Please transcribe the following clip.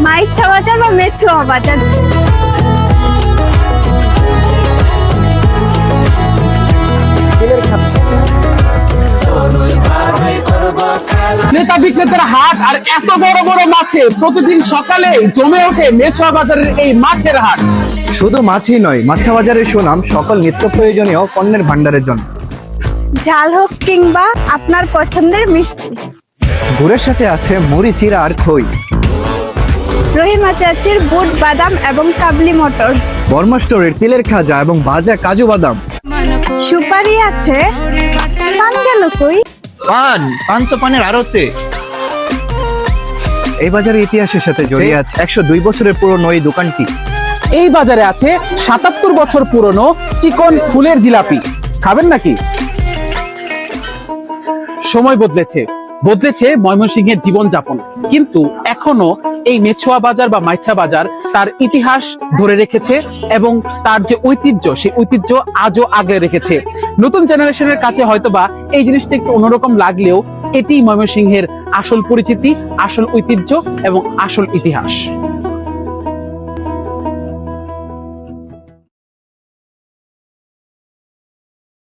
মাইছা বাজার বা মেছুয়া বাজার। ক্রেতা বিক্রেতার হাট আর এত বড় বড় মাছে প্রতিদিন সকালে জমে ওঠে মেছুয়া বাজারের এই মাছের হাট। শুধু মাছই নয়, মাছা বাজারের সুনাম সকল নিত্য প্রয়োজনীয় পণ্যের ভান্ডারের জন্য। ঝাল হোক কিংবা আপনার পছন্দের মিষ্টি, গুড়ের সাথে আছে মুড়ি, চিড়া আর খই। রহিমা চাচির বুট বাদাম এবং কাবলি মটর। বর্মা স্টোরের তিলের খাজা এবং ভাজা কাজু বাদাম। সুপারি আছে, পান গেল কই? পান তো পানের আড়তে। এই বাজারের ইতিহাসের সাথে জড়িয়ে আছে 102 বছরের পুরনো এই দোকানটি। এই বাজারে আছে 77 বছর পুরনো চিকন ফুলের জিলাপি। খাবেন নাকি? সময় বদলেছে, বদলেছে ময়মনসিংহের জীবনযাপন, কিন্তু এখনো এই মেছুয়া বাজার বা মাইছা বাজার তার ইতিহাস ধরে রেখেছে এবং তার যে ঐতিহ্য, সেই ঐতিহ্য আজও আগলে রেখেছে। নতুন জেনারেশনের কাছে হয়তোবা এই জিনিসটা একটু অন্যরকম লাগলেও এটি ময়মনসিংহের আসল পরিচিতি, আসল ঐতিহ্য এবং আসল ইতিহাস।